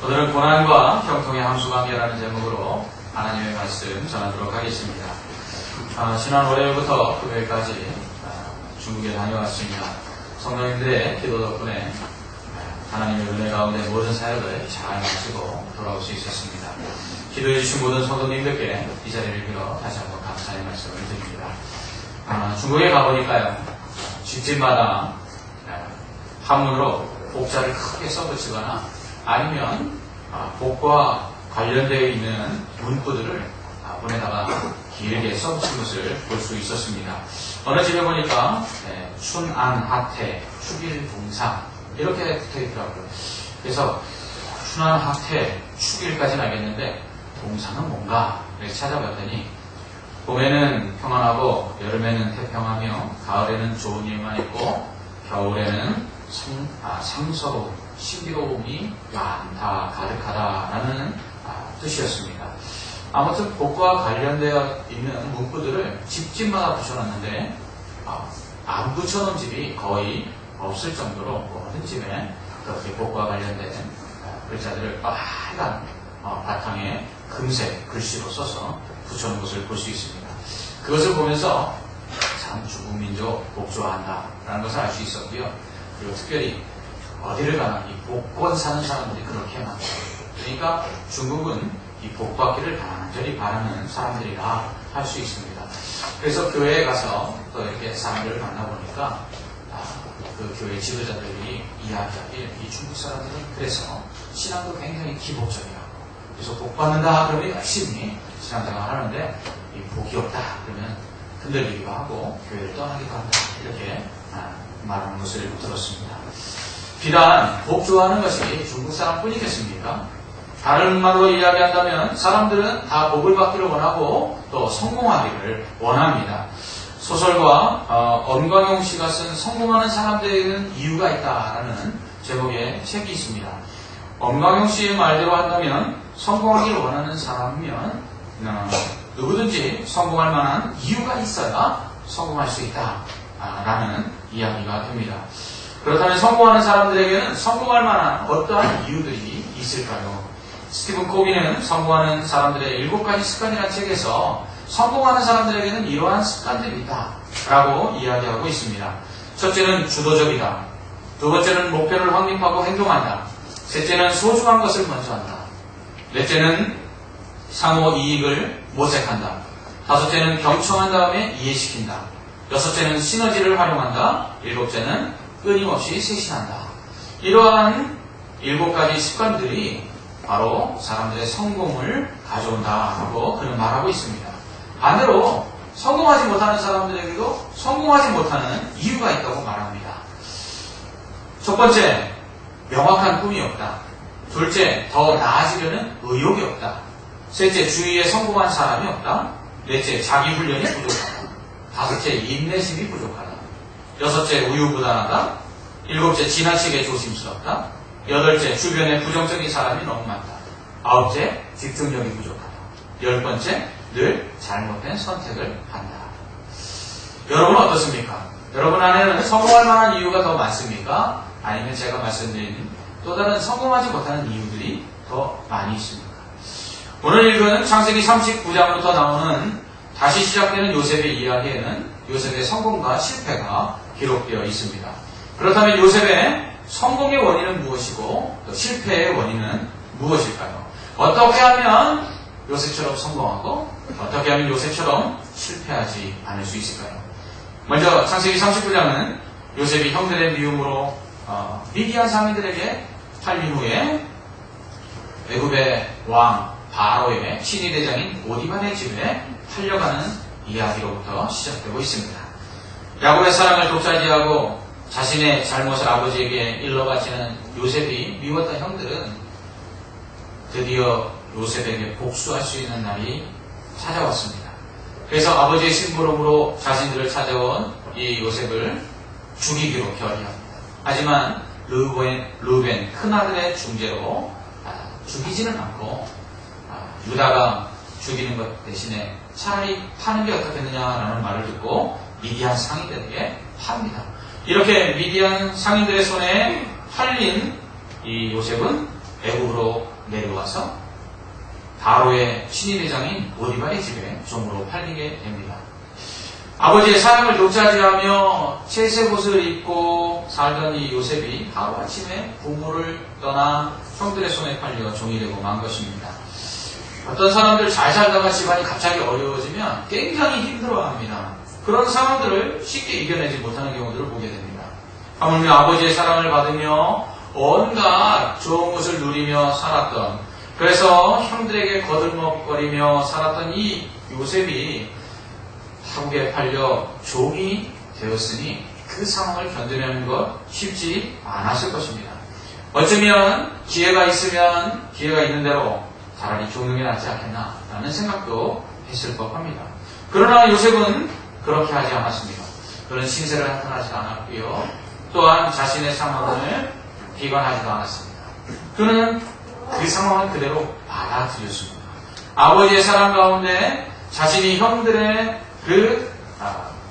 오늘은 고난과 형통의 함수관계라는 제목으로 하나님의 말씀 전하도록 하겠습니다. 지난 월요일부터 금요일까지 중국에 다녀왔습니다. 성도님들의 기도 덕분에 하나님의 은혜 가운데 모든 사역을 잘 마치고 돌아올 수 있었습니다. 기도해 주신 모든 성도님들께 이 자리를 빌어 다시 한번 감사의 말씀을 드립니다. 중국에 가보니까요, 집집마다 한문으로 복자를 크게 써붙이거나 아니면 복과 관련되어 있는 문구들을 문에다가 길게 써붙인 것을 볼 수 있었습니다. 어느 집에 보니까 춘안하태, 축일동상 이렇게 붙어있더라고요. 그래서 춘안하태, 축일까지는 알겠는데 동상은 뭔가 이렇게 찾아봤더니 봄에는 평안하고 여름에는 태평하며 가을에는 좋은 일만 있고 겨울에는 상서로움, 신비로움이 많다, 가득하다라는 뜻이었습니다. 아무튼 복과 관련되어 있는 문구들을 집집마다 붙여놨는데 안 붙여놓은 집이 거의 없을 정도로 모든 집에 그렇게 복과 관련된 글자들을 빨간 바탕에 금색 글씨로 써서 붙여놓은 것을 볼 수 있습니다. 그것을 보면서 참 중국 민족 복 좋아한다 라는 것을 알 수 있었고요. 그리고 특별히 어디를 가나 이 복권 사는 사람들이 그렇게 많아요. 그러니까 중국은 이 복받기를 간절히 바라는 사람들이라 할 수 있습니다. 그래서 교회에 가서 또 이렇게 사람들을 만나보니까 그 교회 지도자들이 이야기하길 이 중국 사람들은 그래서 신앙도 굉장히 기복적이라고, 그래서 복 받는다 그러면 열심히 신앙생활 하는데 이 복이 없다 그러면 흔들리기도 하고 교회를 떠나기도 한다, 이렇게 말하는 것을 들었습니다. 비단 복 좋아하는 것이 중국 사람뿐이겠습니까? 다른 말로 이야기한다면 사람들은 다 복을 받기를 원하고 또 성공하기를 원합니다. 소설가 엄광용 씨가 쓴 성공하는 사람들에게는 이유가 있다라는 제목의 책이 있습니다. 엄광용 씨의 말대로 한다면 성공하기를 원하는 사람이면 누구든지 성공할 만한 이유가 있어야 성공할 수 있다라는 이야기가 됩니다. 그렇다면 성공하는 사람들에게는 성공할 만한 어떠한 이유들이 있을까요? 스티븐 코비는 성공하는 사람들의 7가지 습관이라는 책에서 성공하는 사람들에게는 이러한 습관들이 있다라고 이야기하고 있습니다. 첫째는 주도적이다. 두 번째는 목표를 확립하고 행동한다. 셋째는 소중한 것을 먼저 한다. 넷째는 상호 이익을 모색한다. 다섯째는 경청한 다음에 이해시킨다. 여섯째는 시너지를 활용한다. 일곱째는 끊임없이 쇄신한다. 이러한 7가지 습관들이 바로 사람들의 성공을 가져온다고 그는 말하고 있습니다. 반대로 성공하지 못하는 사람들에게도 성공하지 못하는 이유가 있다고 말합니다. 첫 번째, 명확한 꿈이 없다. 둘째, 더 나아지려는 의욕이 없다. 셋째, 주위에 성공한 사람이 없다. 넷째, 자기 훈련이 부족하다. 다섯째, 인내심이 부족하다. 여섯째, 우유부단하다. 일곱째, 지나치게 조심스럽다. 여덟째, 주변에 부정적인 사람이 너무 많다. 아홉째, 집중력이 부족하다. 10번째, 늘 잘못된 선택을 한다. 여러분은 어떻습니까? 여러분 안에는 성공할 만한 이유가 더 많습니까? 아니면 제가 말씀드린 또 다른 성공하지 못하는 이유들이 더 많이 있습니까? 오늘 읽은 창세기 39장부터 나오는 다시 시작되는 요셉의 이야기에는 요셉의 성공과 실패가 기록되어 있습니다. 그렇다면 요셉의 성공의 원인은 무엇이고 또 실패의 원인은 무엇일까요? 어떻게 하면 요셉처럼 성공하고 어떻게 하면 요셉처럼 실패하지 않을 수 있을까요? 먼저 창세기 39장은 요셉이 형들의 미움으로 미디안 상인들에게 팔린 후에 애굽의 왕 바로의 친위대장인 오디반의 집에 팔려가는 이야기로부터 시작되고 있습니다. 야곱의 사랑을 독차지하고 자신의 잘못을 아버지에게 일러바치는 요셉이 미웠던 형들은 드디어 요셉에게 복수할 수 있는 날이 찾아왔습니다. 그래서 아버지의 심부름으로 자신들을 찾아온 이 요셉을 죽이기로 결의합니다. 하지만 르벤 큰아들의 중재로 죽이지는 않고 유다가 죽이는 것 대신에 차라리 파는 게 어떻겠느냐라는 말을 듣고 미디안 상인들에게 팝니다. 이렇게 미디안 상인들의 손에 팔린 이 요셉은 애굽으로 내려와서 바로의 친위대장인 보디발의 집에 종으로 팔리게 됩니다. 아버지의 사랑을 독차지하며 채색 옷을 입고 살던 이 요셉이 바로 아침에 부모를 떠나 형들의 손에 팔려 종이 되고 만 것입니다. 어떤 사람들 잘 살다가 집안이 갑자기 어려워지면 굉장히 힘들어합니다. 그런 상황들을 쉽게 이겨내지 못하는 경우들을 보게 됩니다. 하물며 아버지의 사랑을 받으며 온갖 좋은 것을 누리며 살았던, 그래서 형들에게 거들먹거리며 살았던 이 요셉이 한국에 팔려 종이 되었으니 그 상황을 견뎌내는 것 쉽지 않았을 것입니다. 어쩌면 기회가 있는 대로 차라리 죽는 게 낫지 않겠나라는 생각도 했을 법합니다. 그러나 요셉은 그렇게 하지 않았습니다. 그런 신세를 나타나지 않았고요. 또한 자신의 상황을 비관하지도 않았습니다. 그는 그 상황을 그대로 받아들였습니다. 아버지의 사랑 가운데 자신이 형들의 그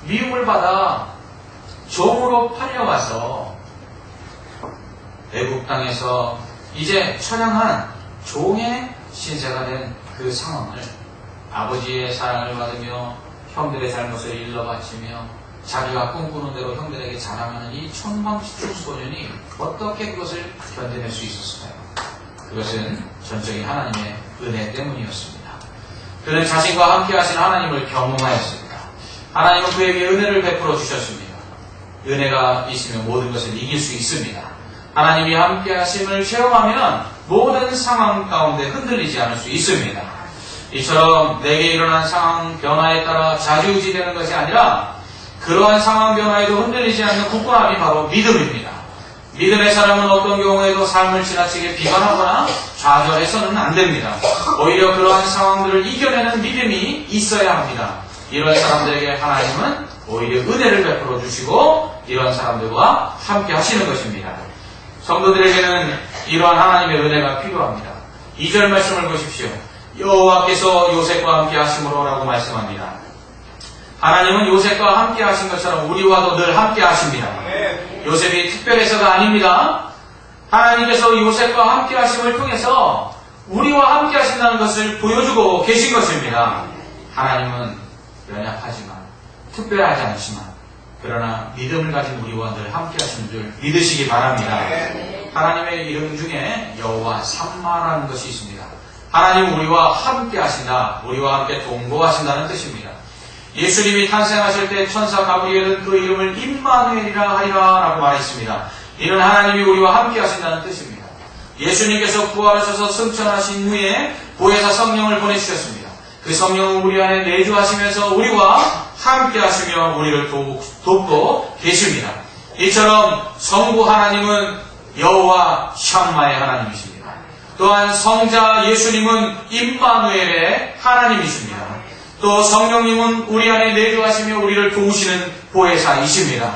미움을 받아 종으로 팔려가서 애국 땅에서 이제 처량한 종의 신세가 된 그 상황을 아버지의 사랑을 받으며 형들의 잘못을 일러바치며 자기가 꿈꾸는 대로 형들에게 자랑하는 이 천방지축 소년이 어떻게 그것을 견뎌낼 수 있었을까요? 그것은 전적인 하나님의 은혜 때문이었습니다. 그는 자신과 함께 하신 하나님을 경험하였습니다. 하나님은 그에게 은혜를 베풀어 주셨습니다. 은혜가 있으면 모든 것을 이길 수 있습니다. 하나님이 함께 하심을 체험하면 모든 상황 가운데 흔들리지 않을 수 있습니다. 이처럼 내게 일어난 상황 변화에 따라 좌지우지되는 것이 아니라 그러한 상황 변화에도 흔들리지 않는 굳건함이 바로 믿음입니다. 믿음의 사람은 어떤 경우에도 삶을 지나치게 비관하거나 좌절해서는 안 됩니다. 오히려 그러한 상황들을 이겨내는 믿음이 있어야 합니다. 이런 사람들에게 하나님은 오히려 은혜를 베풀어 주시고 이런 사람들과 함께 하시는 것입니다. 성도들에게는 이러한 하나님의 은혜가 필요합니다. 2절 말씀을 보십시오. 여호와께서 요셉과 함께 하심으로 라고 말씀합니다. 하나님은 요셉과 함께 하신 것처럼 우리와도 늘 함께 하십니다. 요셉이 특별해서가 아닙니다. 하나님께서 요셉과 함께 하심을 통해서 우리와 함께 하신다는 것을 보여주고 계신 것입니다. 하나님은 연약하지만 특별하지 않지만 그러나 믿음을 가진 우리와 늘 함께 하시는 줄 믿으시기 바랍니다. 하나님의 이름 중에 여호와 삼마라는 것이 있습니다. 하나님 우리와 함께 하신다, 우리와 함께 동거하신다는 뜻입니다. 예수님이 탄생하실 때 천사 가브리엘은 그 이름을 임마누엘이라 하리라 라고 말했습니다. 이는 하나님이 우리와 함께 하신다는 뜻입니다. 예수님께서 부활하셔서 승천하신 후에 보혜사 성령을 보내주셨습니다. 그 성령은 우리 안에 내주하시면서 우리와 함께 하시며 우리를 돕고 계십니다. 이처럼 성부 하나님은 여호와 샴마의 하나님이십니다. 또한 성자 예수님은 임마누엘의 하나님이십니다. 또 성령님은 우리 안에 내주하시며 우리를 도우시는 보혜사이십니다.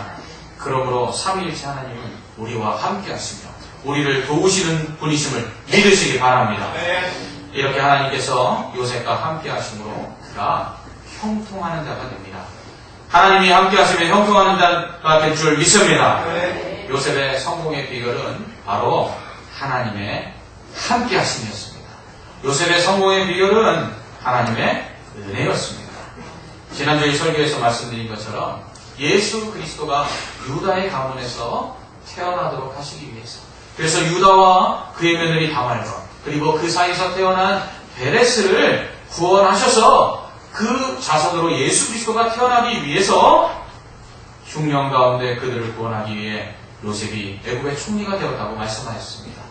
그러므로 삼위일체 하나님은 우리와 함께 하시며 우리를 도우시는 분이심을 믿으시기 바랍니다. 이렇게 하나님께서 요셉과 함께 하심으로 그가 형통하는 자가 됩니다. 하나님이 함께 하시면 형통하는 자가 될 줄 믿습니다. 요셉의 성공의 비결은 바로 하나님의 함께 하심이었습니다. 요셉의 성공의 비결은 하나님의 은혜였습니다. 지난주 이 설교에서 말씀드린 것처럼 예수 그리스도가 유다의 가문에서 태어나도록 하시기 위해서, 그래서 유다와 그의 며느리 다말과 그리고 그 사이에서 태어난 베레스를 구원하셔서 그 자손으로 예수 그리스도가 태어나기 위해서 흉년 가운데 그들을 구원하기 위해 요셉이 애굽의 총리가 되었다고 말씀하셨습니다.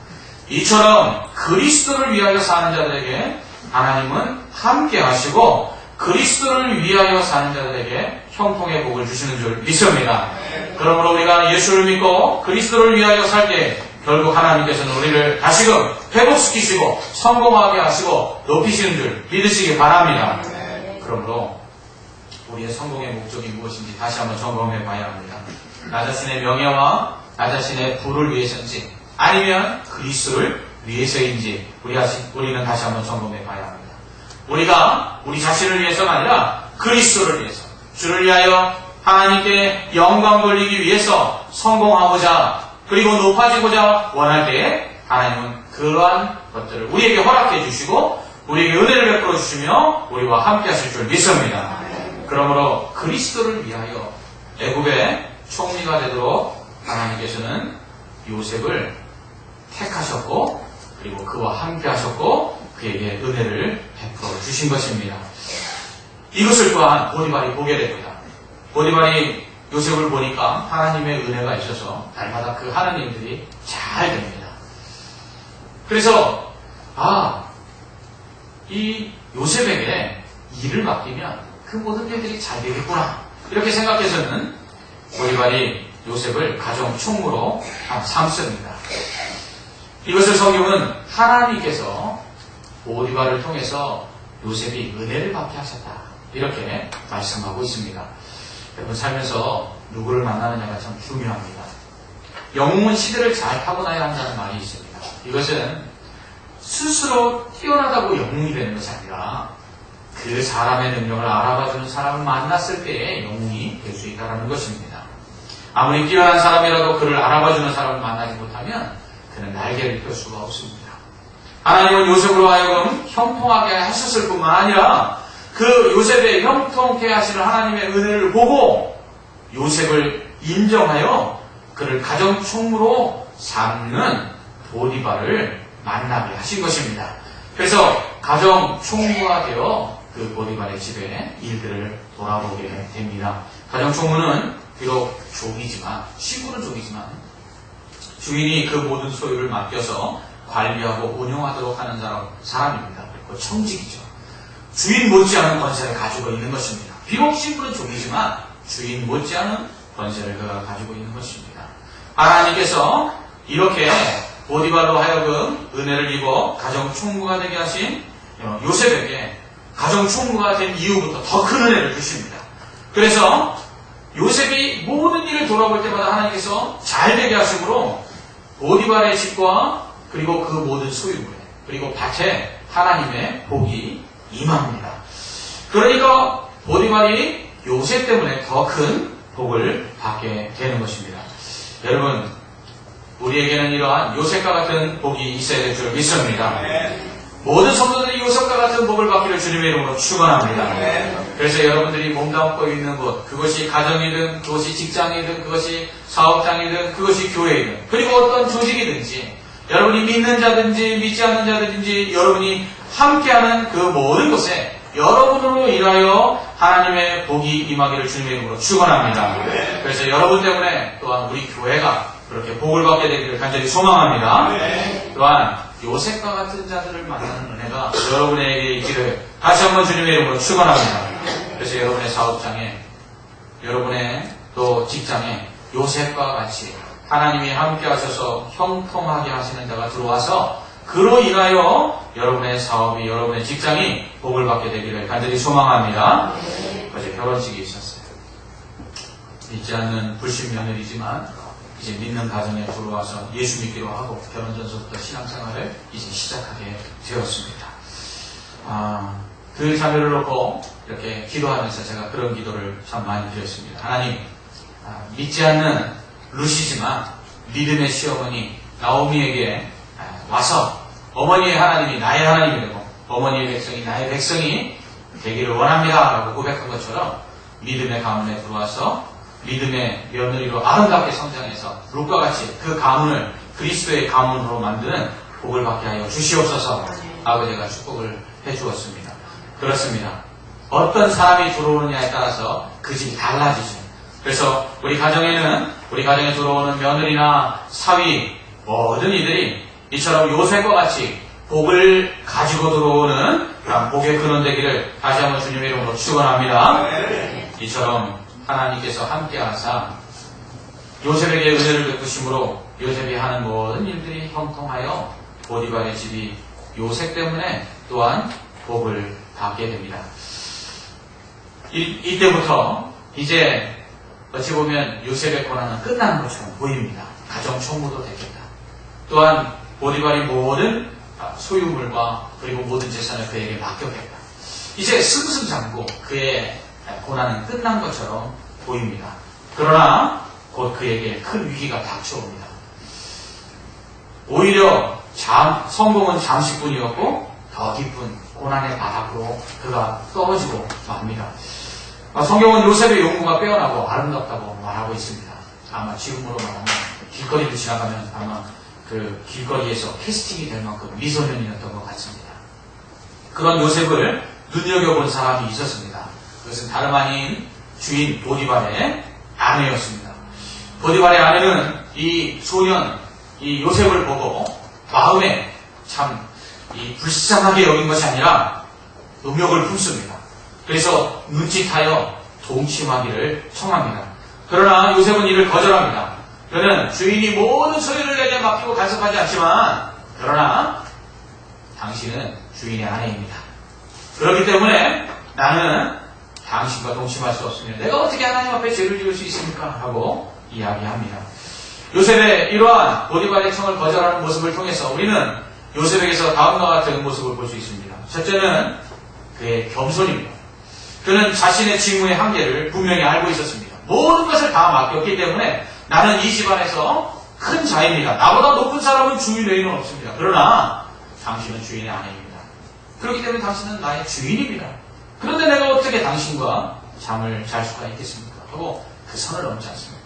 이처럼 그리스도를 위하여 사는 자들에게 하나님은 함께 하시고 그리스도를 위하여 사는 자들에게 형통의 복을 주시는 줄 믿습니다. 그러므로 우리가 예수를 믿고 그리스도를 위하여 살 때 결국 하나님께서는 우리를 다시금 회복시키시고 성공하게 하시고 높이시는 줄 믿으시기 바랍니다. 그러므로 우리의 성공의 목적이 무엇인지 다시 한번 점검해 봐야 합니다. 나 자신의 명예와 나 자신의 부를 위해서인지 아니면 그리스도를 위해서인지 우리는 다시 한번 점검해 봐야 합니다. 우리가 우리 자신을 위해서가 아니라 그리스도를 위해서, 주를 위하여 하나님께 영광 돌리기 위해서 성공하고자 그리고 높아지고자 원할 때 하나님은 그러한 것들을 우리에게 허락해 주시고 우리에게 은혜를 베풀어 주시며 우리와 함께 하실 줄 믿습니다. 그러므로 그리스도를 위하여 애굽의 총리가 되도록 하나님께서는 요셉을 택하셨고 그리고 그와 함께 하셨고 그에게 은혜를 베풀어 주신 것입니다. 이것을 또한 보디발이 보게 됩니다. 보디발이 요셉을 보니까 하나님의 은혜가 있어서 날마다 그 하나님들이 잘 됩니다. 그래서 이 요셉에게 일을 맡기면 그 모든 일들이 잘 되겠구나 이렇게 생각해서는 보디발이 요셉을 가정 총무로 삼습니다. 이것을 성경은 하나님께서 보디발을 통해서 요셉이 은혜를 받게 하셨다 이렇게 말씀하고 있습니다. 여러분 살면서 누구를 만나느냐가 참 중요합니다. 영웅은 시대를 잘 타고나야 한다는 말이 있습니다. 이것은 스스로 뛰어나다고 영웅이 되는 것이 아니라 그 사람의 능력을 알아봐주는 사람을 만났을 때에 영웅이 될 수 있다는 것입니다. 아무리 뛰어난 사람이라도 그를 알아봐주는 사람을 만나지 못하면 그는 날개를 펼 수가 없습니다. 하나님은 요셉으로 하여금 형통하게 하셨을 뿐만 아니라 그 요셉의 형통케 하시는 하나님의 은혜를 보고 요셉을 인정하여 그를 가정총무로 삼는 보디발을 만나게 하신 것입니다. 그래서 가정총무가 되어 그 보디발의 집에 일들을 돌아보게 됩니다. 가정총무는 비록 종이지만 시골은 종이지만 주인이 그 모든 소유를 맡겨서 관리하고 운영하도록 하는 사람입니다. 그리고 청직이죠. 주인 못지않은 권세를 가지고 있는 것입니다. 비록 시골은 종이지만 주인 못지않은 권세를 그가 가지고 있는 것입니다. 하나님께서 이렇게 보디발로 하여금 은혜를 입어 가정총무가 되게 하신 요셉에게 가정총무가 된 이후부터 더 큰 은혜를 주십니다. 그래서 요셉이 모든 일을 돌아볼 때마다 하나님께서 잘 되게 하심으로 보디발의 집과 그리고 그 모든 소유물에 그리고 밭에 하나님의 복이 임합니다. 그러니까 보디발이 요셉 때문에 더 큰 복을 받게 되는 것입니다. 여러분 우리에게는 이러한 요셉과 같은 복이 있어야 될 줄 믿습니다. 모든 성도들이 요셉과 같은 복을 받기를 주님의 이름으로 축원합니다. 그래서 여러분들이 몸담고 있는 곳, 그것이 가정이든 그것이 직장이든 그것이 사업장이든 그것이 교회이든 그리고 어떤 조직이든지 여러분이 믿는 자든지 믿지 않는 자든지 여러분이 함께하는 그 모든 곳에 여러분으로 인하여 하나님의 복이 임하기를 주님의 이름으로 축원합니다. 그래서 여러분 때문에 또한 우리 교회가 그렇게 복을 받게 되기를 간절히 소망합니다. 또한 요셉과 같은 자들을 만나는 은혜가 여러분에게 있기를 다시 한번 주님의 이름으로 축원합니다. 그래서 여러분의 사업장에 여러분의 또 직장에 요셉과 같이 하나님이 함께 하셔서 형통하게 하시는 자가 들어와서 그로 인하여 여러분의 사업이 여러분의 직장이 복을 받게 되기를 간절히 소망합니다. 어제 결혼식이 있었어요. 믿지 않는 불신 며느리지만 이제 믿는 가정에 들어와서 예수 믿기로 하고 결혼 전서부터 신앙생활을 이제 시작하게 되었습니다. 그 자매를 놓고 이렇게 기도하면서 제가 그런 기도를 참 많이 드렸습니다. 하나님, 믿지 않는 루시지만 믿음의 시어머니 나오미에게 와서 어머니의 하나님이 나의 하나님이 되고 어머니의 백성이 나의 백성이 되기를 원합니다 라고 고백한 것처럼 믿음의 가문에 들어와서 믿음의 며느리로 아름답게 성장해서 룻과 같이 그 가문을 그리스도의 가문으로 만드는 복을 받게 하여 주시옵소서. 아버지가 축복을 해주었습니다. 그렇습니다. 어떤 사람이 들어오느냐에 따라서 그 집이 달라지죠. 그래서 우리 가정에 들어오는 며느리나 사위 모든 이들이 이처럼 요셉과 같이 복을 가지고 들어오는 그런 복의 근원 되기를 다시 한번 주님의 이름으로 축원합니다. 이처럼 하나님께서 함께하사 요셉에게 은혜를 베푸심으로 요셉이 하는 모든 일들이 형통하여 보디발의 집이 요셉 때문에 또한 복을 받게 됩니다. 이때부터 이제 어찌 보면 요셉의 고난은 끝나는 것처럼 보입니다. 가정 총무도 되겠다. 또한 보디발이 모든 소유물과 그리고 모든 재산을 그에게 맡겨겠다. 이제 승승장구 그의 고난은 끝난 것처럼 보입니다. 그러나 곧 그에게 큰 위기가 닥쳐옵니다. 오히려 성공은 잠시뿐이었고 더 깊은 고난의 바닥으로 그가 떨어지고 맙니다. 성경은 요셉의 용모가 빼어나고 아름답다고 말하고 있습니다. 아마 지금으로 말하면 길거리를 지나가면 아마 그 길거리에서 캐스팅이 될 만큼 미소년이었던 것 같습니다. 그런 요셉을 눈여겨본 사람이 있었습니다. 그것은 다름 아닌 주인 보디발의 아내였습니다. 보디발의 아내는 이 소년, 이 요셉을 보고 마음에 참 불쌍하게 여긴 것이 아니라 음욕을 품습니다. 그래서 눈짓하여 동침하기를 청합니다. 그러나 요셉은 이를 거절합니다. 그는 주인이 모든 소유를 내게 맡기고 간섭하지 않지만 그러나 당신은 주인의 아내입니다. 그렇기 때문에 나는 당신과 동침할 수 없으며 내가 어떻게 하나님 앞에 죄를 지을 수 있습니까? 하고 이야기합니다. 요셉의 이러한 보디발의 청을 거절하는 모습을 통해서 우리는 요셉에게서 다음과 같은 모습을 볼 수 있습니다. 첫째는 그의 겸손입니다. 그는 자신의 직무의 한계를 분명히 알고 있었습니다. 모든 것을 다 맡겼기 때문에 나는 이 집안에서 큰 자입니다. 나보다 높은 사람은 주인 외에는 없습니다. 그러나 당신은 주인의 아내입니다. 그렇기 때문에 당신은 나의 주인입니다. 그런데 내가 어떻게 당신과 잠을 잘 수가 있겠습니까? 하고 그 선을 넘지 않습니다.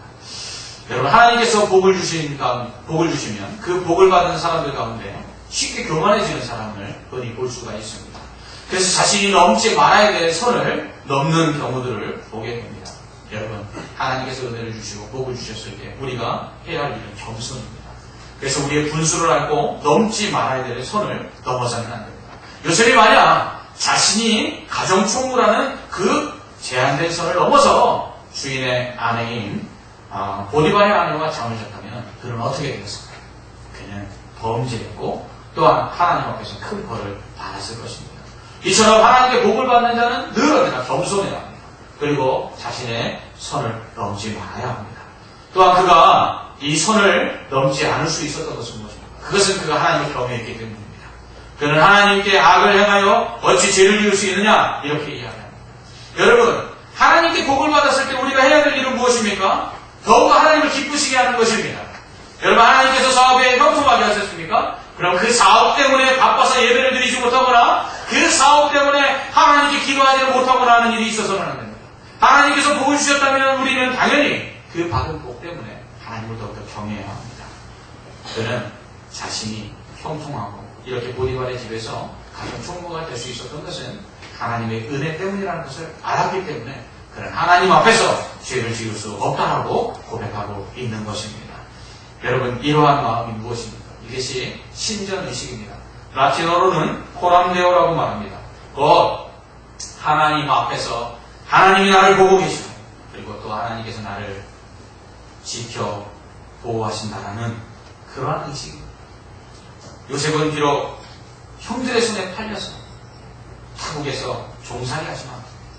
여러분, 하나님께서 복을 주시면 그 복을 받은 사람들 가운데 쉽게 교만해지는 사람을 흔히 볼 수가 있습니다. 그래서 자신이 넘지 말아야 될 선을 넘는 경우들을 보게 됩니다. 여러분, 하나님께서 은혜를 주시고 복을 주셨을 때 우리가 해야 할 일은 겸손입니다. 그래서 우리의 분수를 앓고 넘지 말아야 될 선을 넘어서는 안 됩니다. 요셉이 만약 자신이 가정총무라는 그 제한된 선을 넘어서 주인의 아내인 보디발의 아내와 잠을 잤다면 그는 어떻게 되겠을까요? 그는 범죄했고 또한 하나님 앞에서 큰 벌을 받았을 것입니다. 이처럼 하나님께 복을 받는 자는 늘 언제나 겸손해야 합니다. 그리고 자신의 선을 넘지 말아야 합니다. 또한 그가 이 선을 넘지 않을 수 있었던 것은 무엇입니까? 그것은 그가 하나님을 경외했기 때문입니다. 그는 하나님께 악을 행하여 어찌 죄를 지을 수 있느냐? 이렇게 이야기합니다. 여러분, 하나님께 복을 받았을 때 우리가 해야 될 일은 무엇입니까? 더욱 하나님을 기쁘시게 하는 것입니다. 여러분, 하나님께서 사업에 형통하게 하셨습니까? 그럼 그 사업 때문에 바빠서 예배를 드리지 못하거나 그 사업 때문에 하나님께 기도하지 못하거나 하는 일이 있어서는 안 됩니다. 하나님께서 복을 주셨다면 우리는 당연히 그 받은 복 때문에 하나님을 더욱더 경외해야 합니다. 그는 자신이 형통하고 이렇게 보디발의 집에서 가장 총무가 될 수 있었던 것은 하나님의 은혜 때문이라는 것을 알았기 때문에 그는 하나님 앞에서 죄를 지을 수 없다라고 고백하고 있는 것입니다. 여러분, 이러한 마음이 무엇입니까? 이것이 신전의식입니다. 라틴어로는 코람데오라고 말합니다. 곧 하나님 앞에서 하나님이 나를 보고 계시고 그리고 또 하나님께서 나를 지켜 보호하신다라는 그러한 의식입니다. 요셉은 비록 형들의 손에 팔려서 타국에서 종살이 하지만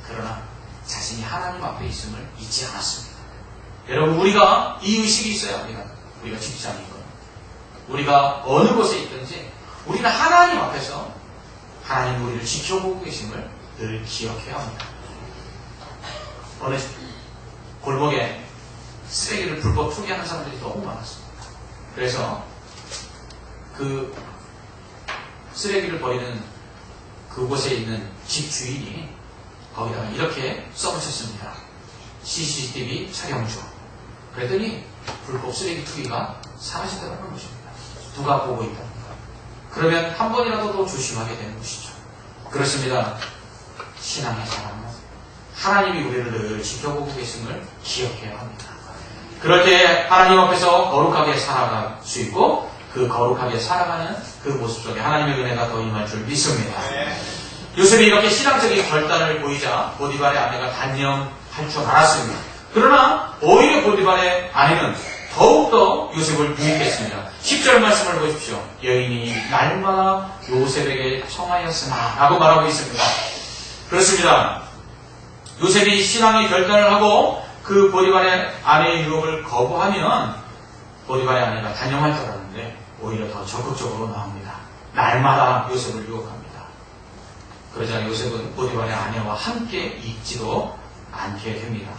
그러나 자신이 하나님 앞에 있음을 잊지 않았습니다. 여러분, 우리가 이 의식이 있어야 합니다. 우리가 직장이건 우리가 어느 곳에 있든지 우리는 하나님 앞에서 하나님 우리를 지켜보고 계심을 늘 기억해야 합니다. 어느 골목에 쓰레기를 불법 투기하는 사람들이 너무 많았습니다. 그래서 그 쓰레기를 버리는 그곳에 있는 집 주인이 거기다가 이렇게 써붙였습니다. CCTV 촬영 중. 그랬더니 불법 쓰레기 투기가 사라지더라는 것입니다. 누가 보고 있답니까? 그러면 한 번이라도 더 조심하게 되는 것이죠. 그렇습니다. 신앙의 사람은 하나님이 우리를 늘 지켜보고 계심을 기억해야 합니다. 그럴 때 하나님 앞에서 거룩하게 살아갈 수 있고 그 거룩하게 살아가는 그 모습 속에 하나님의 은혜가 더 임할 줄 믿습니다. 요셉이 이렇게 신앙적인 결단을 보이자 보디발의 아내가 단념할 줄 알았습니다. 그러나 오히려 보디발의 아내는 더욱더 요셉을 유익했습니다. 10절 말씀을 보십시오. 여인이 날마다 요셉에게 청하였으나 라고 말하고 있습니다. 그렇습니다. 요셉이 신앙의 결단을 하고 그 보디발의 아내의 유혹을 거부하면 보디발의 아내가 단념할 줄 알았는데 오히려 더 적극적으로 나옵니다. 날마다 요셉을 유혹합니다. 그러자 요셉은 보디발의 아내와 함께 있지도 않게 됩니다.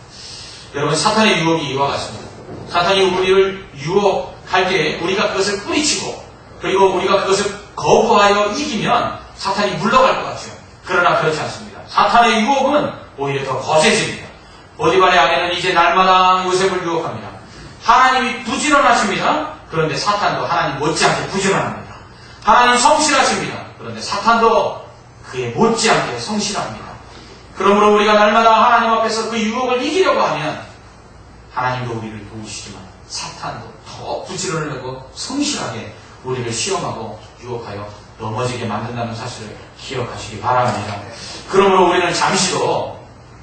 여러분, 사탄의 유혹이 이와 같습니다. 사탄이 우리를 유혹할 때 우리가 그것을 뿌리치고 그리고 우리가 그것을 거부하여 이기면 사탄이 물러갈 것 같죠. 그러나 그렇지 않습니다. 사탄의 유혹은 오히려 더 거세집니다. 보디발의 아내는 이제 날마다 요셉을 유혹합니다. 하나님이 부지런하십니다. 그런데 사탄도 하나님 못지않게 부지런합니다. 하나님 성실하십니다. 그런데 사탄도 그에 못지않게 성실합니다. 그러므로 우리가 날마다 하나님 앞에서 그 유혹을 이기려고 하면 하나님도 우리를 도우시지만 사탄도 더 부지런하고 성실하게 우리를 시험하고 유혹하여 넘어지게 만든다는 사실을 기억하시기 바랍니다. 그러므로 우리는 잠시도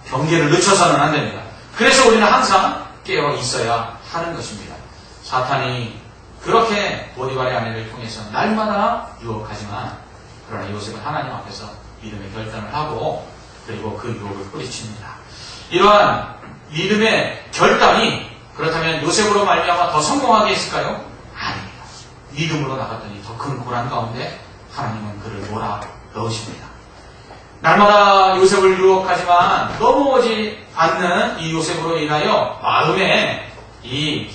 경계를 늦춰서는 안 됩니다. 그래서 우리는 항상 깨어 있어야 하는 것입니다. 사탄이 그렇게 보디발의 아내를 통해서 날마다 유혹하지만 그러나 요셉은 하나님 앞에서 믿음의 결단을 하고 그리고 그 유혹을 뿌리칩니다. 이러한 믿음의 결단이 그렇다면 요셉으로 말미암아 더 성공하게 했을까요? 아닙니다. 믿음으로 나갔더니 더 큰 고난 가운데 하나님은 그를 몰아 넣으십니다. 날마다 요셉을 유혹하지만 넘어오지 않는 이 요셉으로 인하여 마음에 이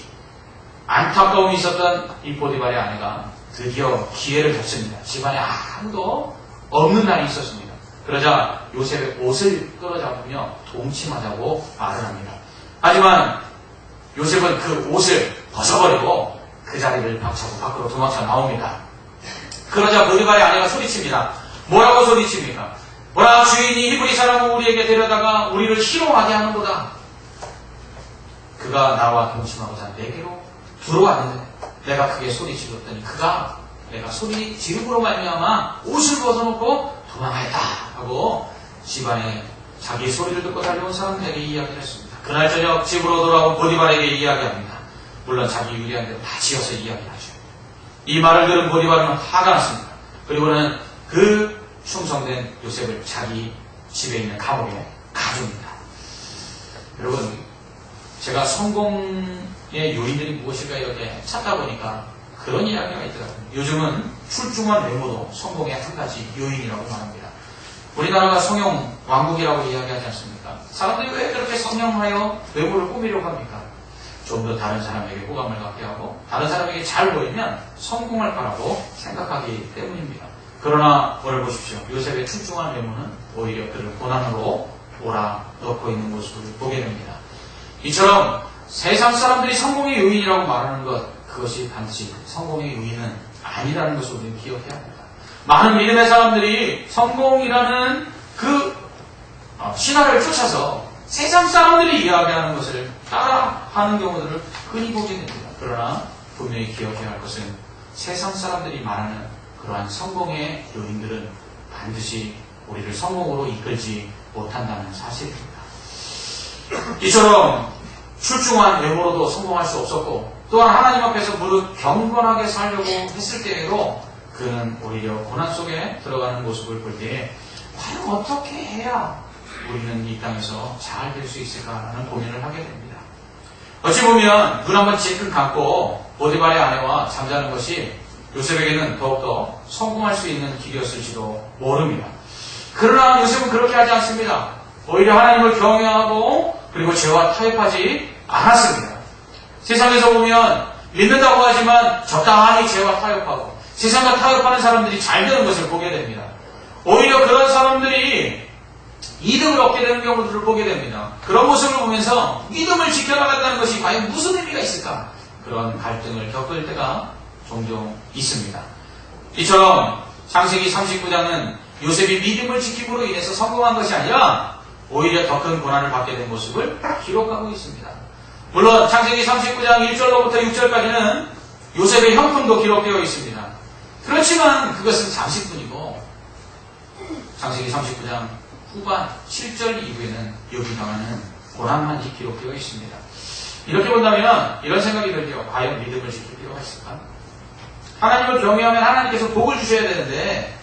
안타까움이 있었던 이 보디발의 아내가 드디어 기회를 잡습니다. 집안에 아무도 없는 날이 있었습니다. 그러자 요셉의 옷을 끌어잡으며 동침하자고 말을 합니다. 하지만 요셉은 그 옷을 벗어버리고 그 자리를 박차고 밖으로 도망쳐 나옵니다. 그러자 보디발의 아내가 소리칩니다. 뭐라고 소리칩니까? 보라, 주인이 히브리 사람을 우리에게 데려다가 우리를 희롱하게 하는도다. 그가 나와 동침하고자 내게로 들어왔는데 내가 크게 소리치렀더니 그가 내가 소리 지르므로 말미암아 옷을 벗어놓고 도망하였다 하고 집안에 자기의 소리를 듣고 달려온 사람들에게 이야기를 했습니다. 그날 저녁 집으로 돌아온 보디발에게 이야기합니다. 물론 자기 유리한 대로 다 지어서 이야기하죠. 이 말을 들은 보디발은 화가 났습니다. 그리고는 그 충성된 요셉을 자기 집에 있는 감옥에 가줍니다. 여러분, 제가 성공의 요인들이 무엇일까 이렇게 찾다 보니까 그런 이야기가 있더라고요. 요즘은 출중한 외모도 성공의 한 가지 요인이라고 말합니다. 우리나라가 성형 왕국이라고 이야기하지 않습니까? 사람들이 왜 그렇게 성형하여 외모를 꾸미려고 합니까? 좀 더 다른 사람에게 호감을 갖게 하고 다른 사람에게 잘 보이면 성공할 거라고 생각하기 때문입니다. 그러나 오늘 보십시오. 요셉의 출중한 외모는 오히려 그를 고난으로 몰아넣고 있는 모습을 보게 됩니다. 이처럼 세상 사람들이 성공의 요인이라고 말하는 것, 그것이 반드시 성공의 요인은 아니라는 것을 우리는 기억해야 합니다. 많은 믿음의 사람들이 성공이라는 그 신화를 쫓아서 세상 사람들이 이야기하는 것을 따라하는 경우들을 흔히 보게 됩니다. 그러나 분명히 기억해야 할 것은 세상 사람들이 말하는 그러한 성공의 요인들은 반드시 우리를 성공으로 이끌지 못한다는 사실입니다. 이처럼 출중한 외모로도 성공할 수 없었고 또한 하나님 앞에서 무릇 경건하게 살려고 했을 때에도 그는 오히려 고난 속에 들어가는 모습을 볼 때에 과연 어떻게 해야 우리는 이 땅에서 잘 될 수 있을까라는 고민을 하게 됩니다. 어찌 보면 눈 한번 찔끔 감고 보디발의 아내와 잠자는 것이 요셉에게는 더욱더 성공할 수 있는 길이었을지도 모릅니다. 그러나 요셉은 그렇게 하지 않습니다. 오히려 하나님을 경외하고 그리고 죄와 타협하지 않았습니다. 세상에서 보면 믿는다고 하지만 적당히 죄와 타협하고 세상과 타협하는 사람들이 잘 되는 것을 보게 됩니다. 오히려 그런 사람들이 이득을 얻게 되는 경우들을 보게 됩니다. 그런 모습을 보면서 믿음을 지켜나간다는 것이 과연 무슨 의미가 있을까? 그런 갈등을 겪을 때가 종종 있습니다. 이처럼 창세기 39장은 요셉이 믿음을 지킴으로 인해서 성공한 것이 아니라 오히려 더 큰 고난을 받게 된 모습을 기록하고 있습니다. 물론 창세기 39장 1절로부터 6절까지는 요셉의 형편도 기록되어 있습니다. 그렇지만 그것은 잠시뿐이고 창세기 39장 후반 7절 이후에는 여기 당하는 고난만 기록되어 있습니다. 이렇게 본다면 이런 생각이 들죠. 과연 믿음을 지킬 필요가 있을까? 하나님을 경외하면 하나님께서 복을 주셔야 되는데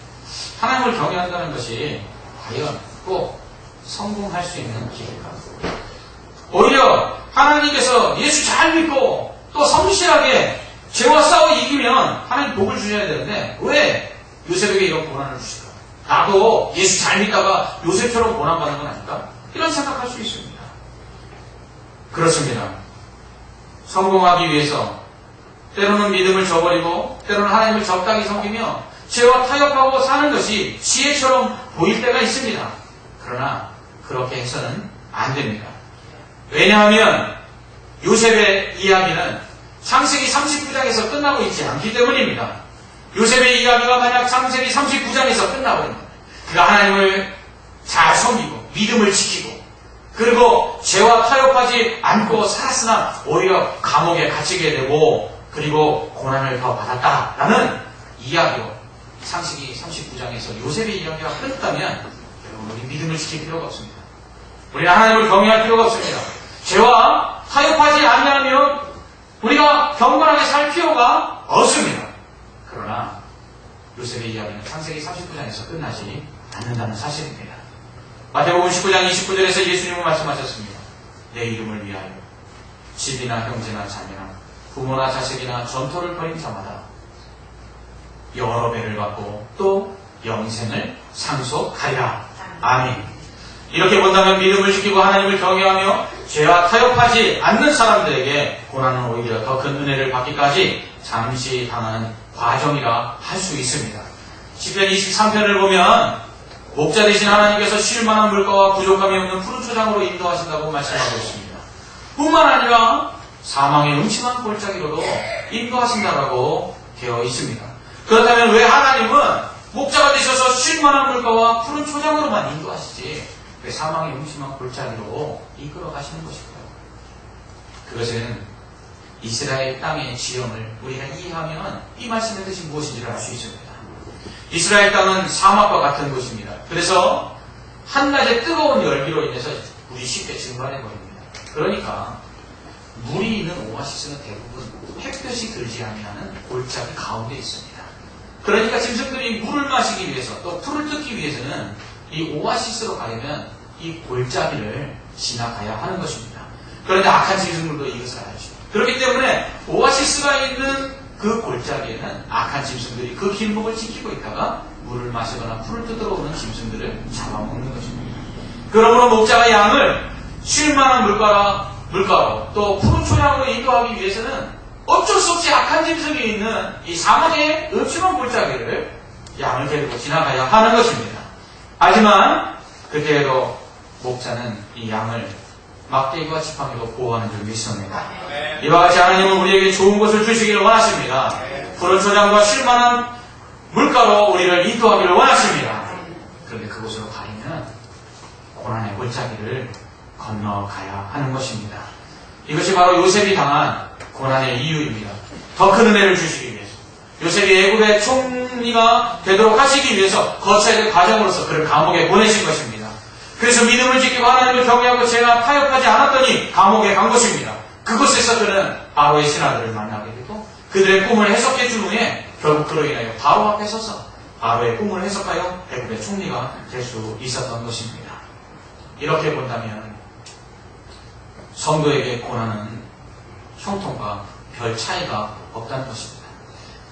하나님을 경외한다는 것이 과연 꼭 성공할 수 있는 길일까? 오히려 하나님께서 예수 잘 믿고 또 성실하게 죄와 싸워 이기면 하나님 복을 주셔야 되는데 왜 요셉에게 이런 고난을 주실까? 나도 예수 잘 믿다가 요셉처럼 고난받는 건 아닐까? 이런 생각할 수 있습니다. 그렇습니다. 성공하기 위해서 때로는 믿음을 저버리고 때로는 하나님을 적당히 섬기며 죄와 타협하고 사는 것이 지혜처럼 보일 때가 있습니다. 그러나 그렇게 해서는 안 됩니다. 왜냐하면 요셉의 이야기는 창세기 39장에서 끝나고 있지 않기 때문입니다. 요셉의 이야기가 만약 창세기 39장에서 끝나버립니다. 그가 하나님을 잘 섬기고 믿음을 지키고 그리고 죄와 타협하지 않고 살았으나 오히려 감옥에 갇히게 되고 그리고 고난을 더 받았다라는 이야기로 창세기 39장에서 요셉의 이야기가 끝났다면 여러분 우리 믿음을 지킬 필요가 없습니다. 우리는 하나님을 경외할 필요가 없습니다. 죄와 타협하지 않으면 우리가 경건하게 살 필요가 없습니다. 그러나 요셉의 이야기는 창세기 39장에서 끝나지 않는다는 사실입니다. 마태복음 19장 29절에서 예수님은 말씀하셨습니다. 내 이름을 위하여 집이나 형제나 자매나 부모나 자식이나 전토를 벌인 자마다 여러 배를 받고 또 영생을 상속하리라. 아멘. 이렇게 본다면 믿음을 지키고 하나님을 경외하며 죄와 타협하지 않는 사람들에게 고난은 오히려 더 큰 은혜를 받기까지 잠시 당하는 과정이라 할 수 있습니다. 시편 23편을 보면 목자 되신 하나님께서 쉴만한 물가와 부족함이 없는 푸른 초장으로 인도하신다고 말씀하고 있습니다. 뿐만 아니라 사망의 음침한 골짜기로도 인도하신다라고 되어 있습니다. 그렇다면 왜 하나님은 목자가 되셔서 쉴만한 물가와 푸른 초장으로만 인도하시지 왜 사망의 음침한 골짜기로 이끌어 가시는 것일까요? 그것은 이스라엘 땅의 지형을 우리가 이해하면 이 말씀의 뜻이 무엇인지를 알 수 있습니다. 이스라엘 땅은 사막과 같은 곳입니다. 그래서 한낮의 뜨거운 열기로 인해서 물이 쉽게 증발해버립니다. 그러니까 물이 있는 오아시스는 대부분 햇볕이 들지 아니하는 골짜기 가운데 있습니다. 그러니까 짐승들이 물을 마시기 위해서 또 풀을 뜯기 위해서는 이 오아시스로 가려면 이 골짜기를 지나가야 하는 것입니다. 그런데 악한 짐승들도 이것을 알죠. 그렇기 때문에 오아시스가 있는 그 골짜기에는 악한 짐승들이 그 길목을 지키고 있다가 물을 마시거나 풀을 뜯으러 오는 짐승들을 잡아먹는 것입니다. 그러므로 목자가 양을 쉴만한 물가로 또 푸른 초장으로 인도하기 위해서는 어쩔 수 없이 악한 짐승이 있는 이 사막의 음침한 골짜기를 양을 데리고 지나가야 하는 것입니다. 하지만 그때에도 목자는 이 양을 막대기와 지팡이로 보호하는 점이 있습니다. 이와 같이 하나님은 우리에게 좋은 것을 주시기를 원하십니다. 푸른 초장과 쉴만한 물가로 우리를 인도하기를 원하십니다. 그런데 그곳으로 가려면 고난의 골짜기를 건너가야 하는 것입니다. 이것이 바로 요셉이 당한 고난의 이유입니다. 더 큰 은혜를 주시기 위해서 요셉이 애굽의 총리가 되도록 하시기 위해서 거쳐야 될 과정으로서 그를 감옥에 보내신 것입니다. 그래서 믿음을 지키고 하나님을 경외하고 죄와 타협하지 않았더니 감옥에 간 것입니다. 그곳에서 그는 바로의 신하들을 만나게 되고 그들의 꿈을 해석해 준 후에 결국 그로 인하여 바로 앞에 서서 바로의 꿈을 해석하여 애굽의 총리가 될 수 있었던 것입니다. 이렇게 본다면 성도에게 고난은 형통과 별 차이가 없다는 것입니다.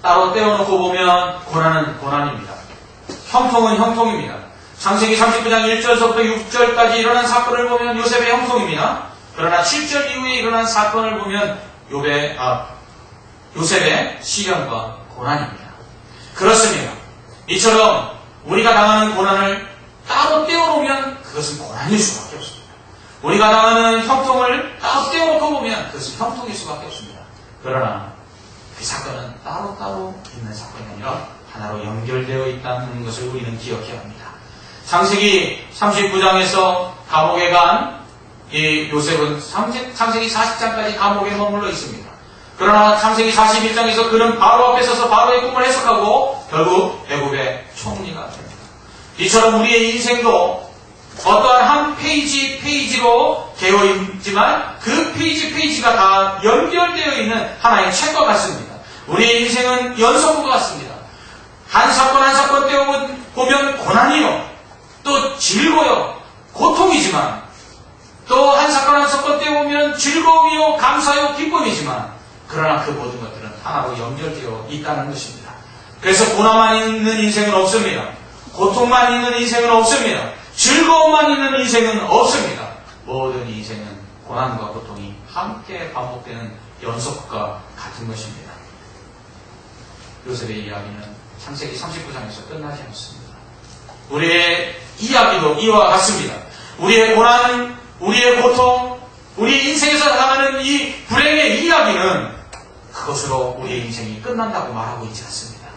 따로 떼어놓고 보면 고난은 고난입니다. 형통은 형통입니다. 창세기 39장 1절부터 6절까지 일어난 사건을 보면 요셉의 형통입니다. 그러나 7절 이후에 일어난 사건을 보면 요셉의 시련과 고난입니다. 그렇습니다. 이처럼 우리가 당하는 고난을 따로 떼어놓으면 그것은 고난일 수밖에 없습니다. 우리가 당하는 형통을 따로 떼어놓고 보면 그것은 형통일 수밖에 없습니다. 그러나 그 사건은 따로따로 있는 사건이 아니라 하나로 연결되어 있다는 것을 우리는 기억해야 합니다. 창세기 39장에서 감옥에 간 이 요셉은 창세기 40장까지 감옥에 머물러 있습니다. 그러나 창세기 41장에서 그는 바로 앞에 서서 바로의 꿈을 해석하고 결국 애굽의 총리가 됩니다. 이처럼 우리의 인생도 어떠한 한 페이지로 되어 있지만 그 페이지가 다 연결되어 있는 하나의 책과 같습니다. 우리의 인생은 연속과 같습니다. 한 사건 떼어보면 고난이요, 또 즐거워요, 고통이지만 또 한 사건 떼어보면 즐거움이요, 감사요, 기쁨이지만 그러나 그 모든 것들은 하나로 연결되어 있다는 것입니다. 그래서 고난만 있는 인생은 없습니다. 고통만 있는 인생은 없습니다. 즐거움만 있는 인생은 없습니다. 모든 인생은 고난과 고통이 함께 반복되는 연속과 같은 것입니다. 요셉의 이야기는 창세기 39장에서 끝나지 않습니다. 우리의 이야기도 이와 같습니다. 우리의 고난, 우리의 고통, 우리 인생에서 당하는 이 불행의 이야기는 그것으로 우리의 인생이 끝난다고 말하고 있지 않습니다.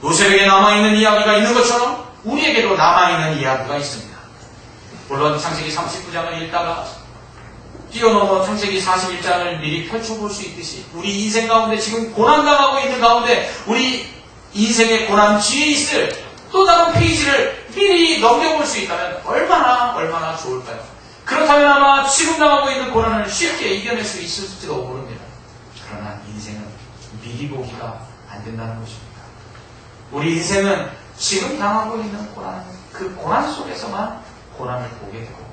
요셉에게 남아있는 이야기가 있는 것처럼 우리에게도 남아있는 이야기가 있습니다. 물론 창세기 39장을 읽다가 뛰어넘어 창세기 41장을 미리 펼쳐볼 수 있듯이 우리 인생 가운데 지금 고난당하고 있는 가운데 우리 인생의 고난 뒤에 있을 또 다른 페이지를 미리 넘겨볼 수 있다면 얼마나 좋을까요? 그렇다면 아마 지금 당하고 있는 고난을 쉽게 이겨낼 수 있을지도 모릅니다. 그러나 인생은 미리 보기가 안 된다는 것입니다. 우리 인생은 지금 당하고 있는 고난, 그 고난 속에서만 고난을 보게 되고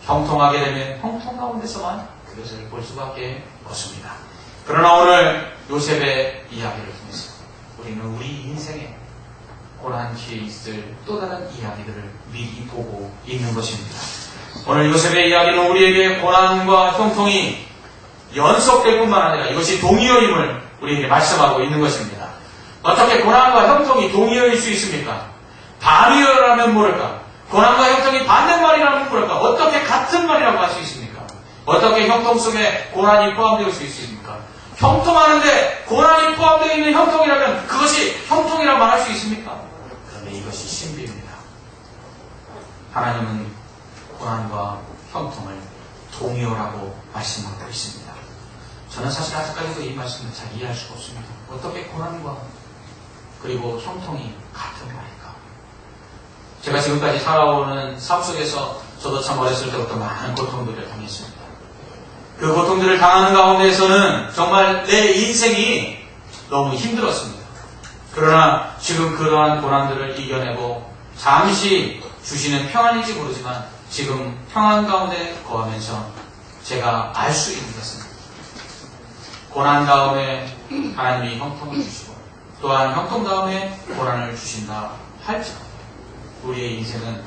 형통하게 되면 형통 가운데서만 그것을 볼 수밖에 없습니다. 그러나 오늘 요셉의 이야기를 통해서 우리는 우리 인생에 고난 뒤에 있을 또 다른 이야기들을 미리 보고 있는 것입니다. 오늘 요셉의 이야기는 우리에게 고난과 형통이 연속될 뿐만 아니라 이것이 동의어임을 우리에게 말씀하고 있는 것입니다. 어떻게 고난과 형통이 동의어일 수 있습니까? 반의어라면 모를까? 고난과 형통이 반대말이라면 모를까? 어떻게 같은 말이라고 할 수 있습니까? 어떻게 형통 속에 고난이 포함되어 있을 수 있습니까? 형통하는데 고난이 포함되어 있는 형통이라면 그것이 형통이라고 말할 수 있습니까? 그런데 이것이 신비입니다. 하나님은 고난과 형통을 동의어라고 말씀하고 있습니다. 저는 사실 아직까지도 이 말씀을 잘 이해할 수가 없습니다. 어떻게 고난과 그리고 형통이 같은 말일까? 제가 지금까지 살아오는 삶 속에서 저도 참 어렸을 때부터 많은 고통들을 당했습니다. 그 고통들을 당하는 가운데에서는 정말 내 인생이 너무 힘들었습니다. 그러나 지금 그러한 고난들을 이겨내고 잠시 주시는 평안인지 모르지만 지금 평안 가운데 거하면서 제가 알 수 있는 것은 고난 다음에 하나님이 형통을 주시고 또한 형통 다음에 고난을 주신다 할지라도 우리의 인생은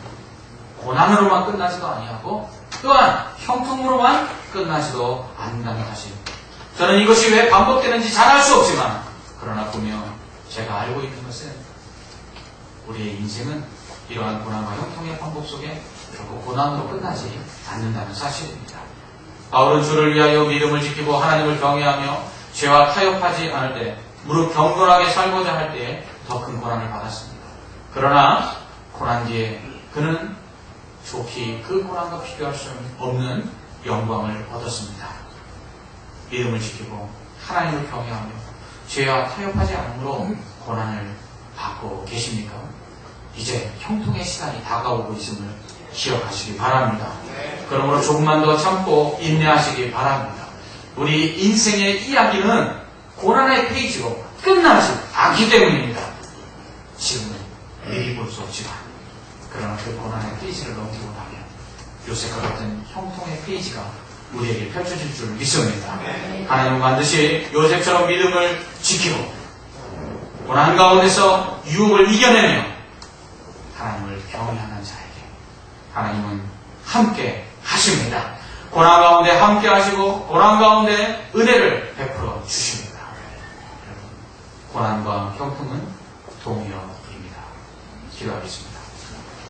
고난으로만 끝나지도 아니하고 또한 형통으로만 끝나지도 않는다는 사실. 저는 이것이 왜 반복되는지 잘 알 수 없지만 그러나 보면 제가 알고 있는 것은 우리의 인생은 이러한 고난과 형통의 반복 속에 결국 고난으로 끝나지 않는다는 사실입니다. 바울은 주를 위하여 믿음을 지키고 하나님을 경외하며 죄와 타협하지 않을 때 무릇 경건하게 살고자 할 때에 더 큰 고난을 받았습니다. 그러나 고난 뒤에 그는 좋게 그 고난과 비교할 수 없는 영광을 얻었습니다. 믿음을 지키고 하나님을 경외하며 죄와 타협하지 않으므로 고난을 받고 계십니까? 이제 형통의 시간이 다가오고 있음을 기억하시기 바랍니다. 그러므로 조금만 더 참고 인내하시기 바랍니다. 우리 인생의 이야기는 고난의 페이지로 끝나지 않기 때문입니다. 지금은 미리 볼 수 없지만 그러나 그 고난의 페이지를 넘기고 나면 요셉과 같은 형통의 페이지가 우리에게 펼쳐질 줄 믿습니다. 하나님은 반드시 요셉처럼 믿음을 지키고 고난 가운데서 유혹을 이겨내며 하나님을 경외하는 자에게 하나님은 함께 하십니다. 고난 가운데 함께 하시고 고난 가운데 은혜를 베풀어 주십니다. 고난과 형통은 동의어입니다. 기도하겠습니다.